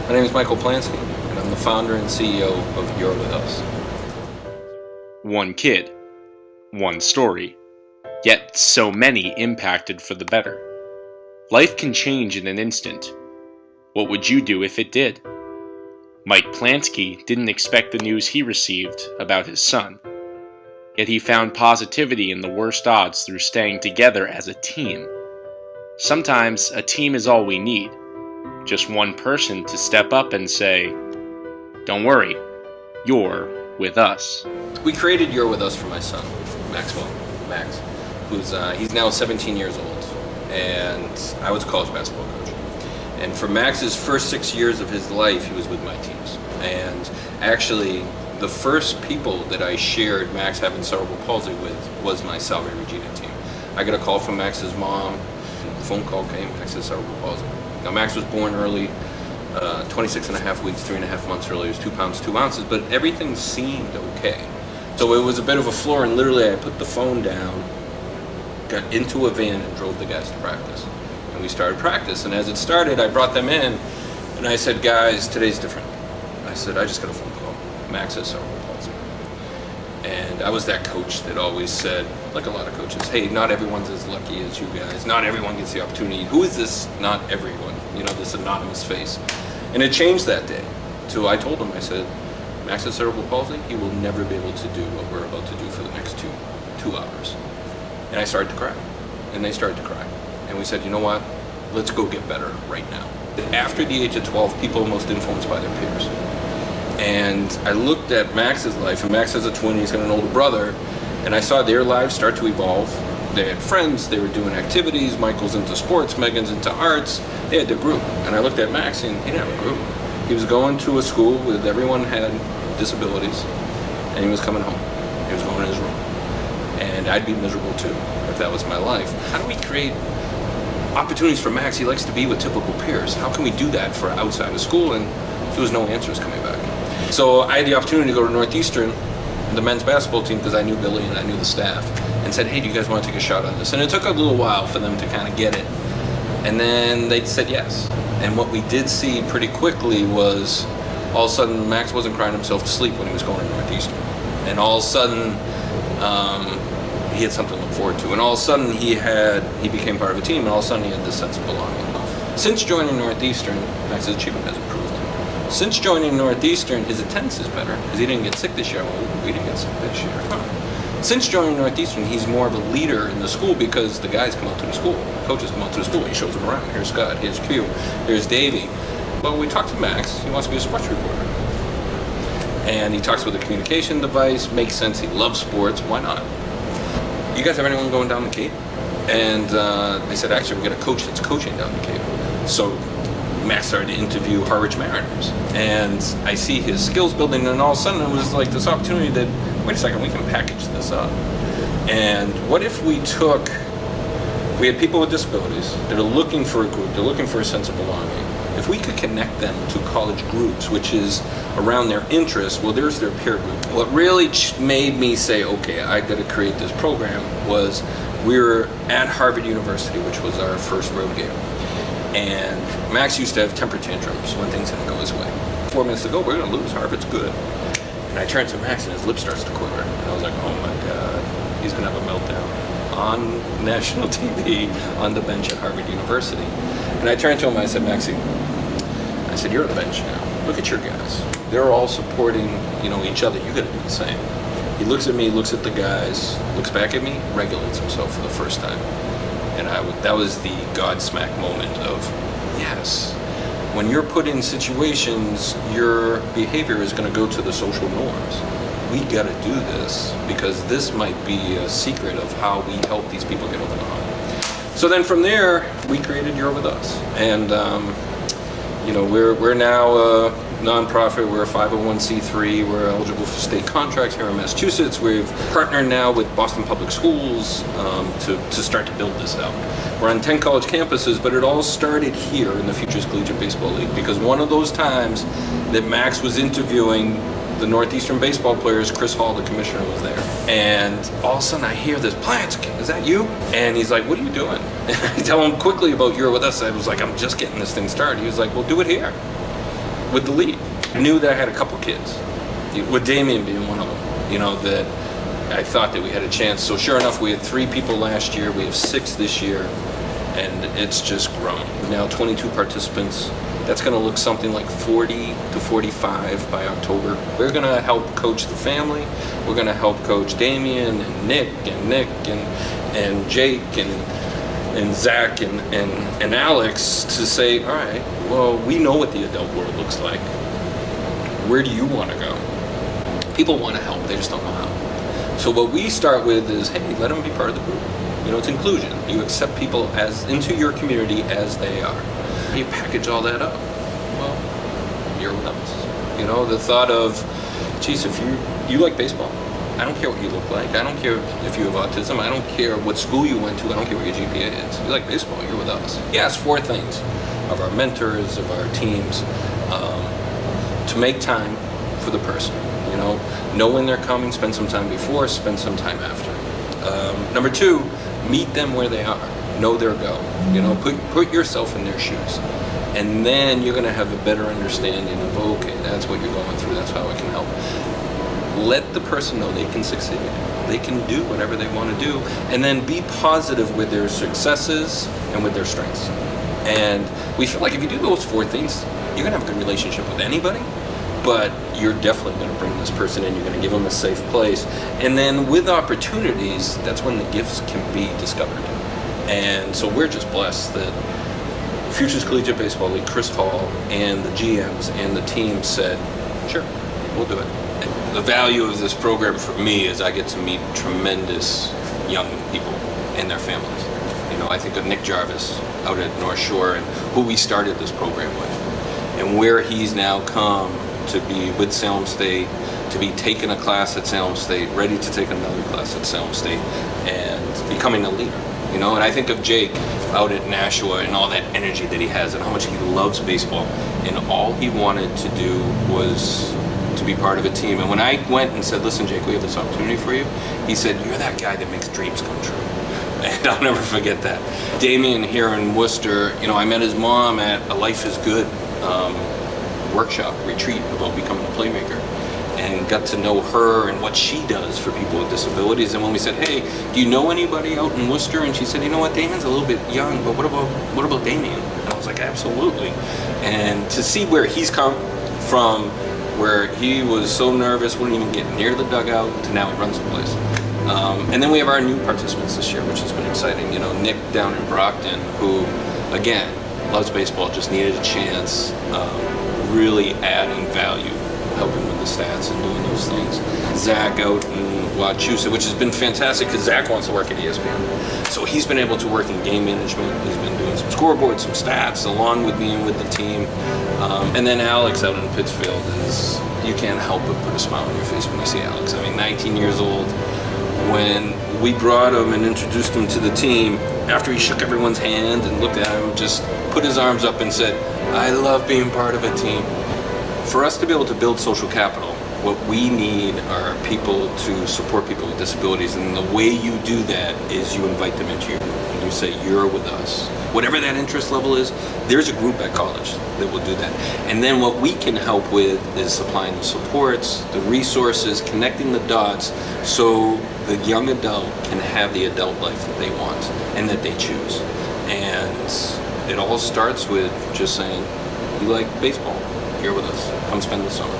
My name is Michael Plansky, and I'm the founder and CEO of You're With Us. One kid, one story, yet so many impacted for the better. Life can change in an instant. What would you do if it did? Mike Plansky didn't expect the news he received about his son, yet he found positivity in the worst odds through staying together as a team. Sometimes a team is all we need. Just one person to step up and say, "Don't worry, you're with us." We created You're With Us for my son, Max, he's now 17 years old, and I was a college basketball coach. And for Max's first 6 years of his life, he was with my teams. And actually, the first people that I shared Max having cerebral palsy with was my Salve Regina team. I got a call from Max's mom. The phone call came, Max has cerebral palsy. Now, Max was born early, 26 and a half weeks, 3.5 months early. He was 2 pounds, 2 ounces, but everything seemed okay. So it was a bit of a floor, and literally I put the phone down, got into a van, and drove the guys to practice. And we started practice, and as it started, I brought them in, and I said, "Guys, today's different." I said, "I just got a phone call. Max has cerebral palsy." And I was that coach that always said, like a lot of coaches, "Hey, not everyone's as lucky as you guys. Not everyone gets the opportunity. Who is this not everyone? You know, this anonymous face." And it changed that day. So I told him, I said, "Max has cerebral palsy. He will never be able to do what we're about to do for the next two hours." And I started to cry. And they started to cry. And we said, "You know what? Let's go get better right now." After the age of 12, people are most influenced by their peers. And I looked at Max's life, and Max has a twin, he's got an older brother, and I saw their lives start to evolve. They had friends, they were doing activities, Michael's into sports, Megan's into arts, they had their group. And I looked at Max, and he didn't have a group. He was going to a school where everyone had disabilities, and he was coming home. He was going in his room. And I'd be miserable too, if that was my life. How do we create opportunities for Max? He likes to be with typical peers. How can we do that for outside of school? And there was no answers coming back. So I had the opportunity to go to Northeastern, the men's basketball team, because I knew Billy and I knew the staff, and said, "Hey, do you guys want to take a shot on this?" And it took a little while for them to kind of get it. And then they said yes. And what we did see pretty quickly was, all of a sudden, Max wasn't crying himself to sleep when he was going to Northeastern. And all of a sudden, he had something to look forward to. And all of a sudden, he became part of a team, and all of a sudden, he had this sense of belonging. Since joining Northeastern, Max's achievement has improved. Since joining Northeastern, his attendance is better, because he didn't get sick this year. Well, we didn't get sick this year. Since joining Northeastern, he's more of a leader in the school, because the guys come out to the school, coaches come out to the school, he shows them around. Here's Scott, here's Q, here's Davey. Well, we talked to Max, he wants to be a sports reporter. And he talks with a communication device, makes sense, he loves sports, why not? "You guys have anyone going down the Cape?" And they said, "Actually, we got a coach that's coaching down the Cape." So Max started to interview Harwich Mariners, and I see his skills building, and all of a sudden it was like this opportunity that, wait a second, we can package this up. And what if we had people with disabilities that are looking for a group, they're looking for a sense of belonging. If we could connect them to college groups, which is around their interests, well, there's their peer group. What really made me say, okay, I got to create this program, was we were at Harvard University, which was our first road game. And Max used to have temper tantrums when things didn't go his way. 4 minutes to go, we're going to lose. Harvard's good. And I turned to Max, and his lip starts to quiver. And I was like, oh my God, he's going to have a meltdown on national TV on the bench at Harvard University. And I turned to him, and I said, "Maxie," I said, "you're on the bench now. Look at your guys. They're all supporting, each other. You got to do the same." He looks at me, looks at the guys, looks back at me, regulates himself for the first time. And that was the Godsmack moment of, yes, when you're put in situations, your behavior is going to go to the social norms. We got to do this, because this might be a secret of how we help these people get over the hump. So then from there, we created You're With Us. And, we're now a nonprofit, we're a 501c3, we're eligible for state contracts here in Massachusetts. We've partnered now with Boston Public Schools to start to build this out. We're on 10 college campuses, but it all started here in the Futures Collegiate Baseball League, because one of those times that Max was interviewing the Northeastern baseball players, Chris Hall, the commissioner, was there. And all of a sudden I hear this, "Plansky, is that you?" And he's like, "What are you doing?" And I tell him quickly about You're With Us. I was like, "I'm just getting this thing started." He was like, "Well, do it here." with the league. I knew that I had a couple kids, with Damien being one of them, that I thought that we had a chance. So sure enough, we had 3 people last year, we have 6 this year, and it's just grown. Now 22 participants. That's going to look something like 40 to 45 by October. We're going to help coach the family. We're going to help coach Damien and Nick and Jake and Zach and Alex to say, all right, well, we know what the adult world looks like. Where do you want to go? People want to help, they just don't know how. So what we start with is, hey, let them be part of the group. It's inclusion. You accept people as into your community as they are. You package all that up. Well, you're with us. The thought of, geez, if you like baseball, I don't care what you look like. I don't care if you have autism. I don't care what school you went to. I don't care what your GPA is. If you like baseball, you're with us. Yes, 4 things of our mentors, of our teams, to make time for the person. Know when they're coming, spend some time before, spend some time after. Number 2, meet them where they are. Know their go. Put yourself in their shoes. And then you're going to have a better understanding of, okay, that's what you're going through. That's how I can help. Let the person know they can succeed. They can do whatever they want to do. And then be positive with their successes and with their strengths. And we feel like if you do those 4 things, you're going to have a good relationship with anybody. But you're definitely going to bring this person in. You're going to give them a safe place. And then with opportunities, that's when the gifts can be discovered. And so we're just blessed that Futures Collegiate Baseball League, Chris Hall, and the GMs and the team said, sure, we'll do it. The value of this program for me is I get to meet tremendous young people and their families. I think of Nick Jarvis out at North Shore and who we started this program with, and where he's now come to be with Salem State, to be taking a class at Salem State, ready to take another class at Salem State, and becoming a leader. And I think of Jake out at Nashua and all that energy that he has and how much he loves baseball. And all he wanted to do was to be part of a team. And when I went and said, listen, Jake, we have this opportunity for you, he said, you're that guy that makes dreams come true. And I'll never forget that. Damien here in Worcester, I met his mom at a Life is Good workshop, retreat about becoming a playmaker. And got to know her and what she does for people with disabilities. And when we said, hey, do you know anybody out in Worcester? And she said, you know what, Damien's a little bit young, but what about Damien? And I was like, absolutely. And to see where he's come from, where he was so nervous, wouldn't even get near the dugout, to now he runs the place. And then we have our new participants this year, which has been exciting. Nick down in Brockton, who, again, loves baseball, just needed a chance, really adding value, helping with the stats and doing those things. Zach out in Wachusett, which has been fantastic because Zach wants to work at ESPN. So he's been able to work in game management. He's been doing some scoreboards, some stats, along with being with the team. And then Alex out in Pittsfield is, you can't help but put a smile on your face when you see Alex. 19 years old. When we brought him and introduced him to the team, after he shook everyone's hand and looked at him, just put his arms up and said, I love being part of a team. For us to be able to build social capital, what we need are people to support people with disabilities, and the way you do that is you invite them into your group and you say, you're with us. Whatever that interest level is, there's a group at college that will do that. And then what we can help with is supplying the supports, the resources, connecting the dots, so the young adult can have the adult life that they want and that they choose. And it all starts with just saying, you like baseball, you're with us, come spend the summer.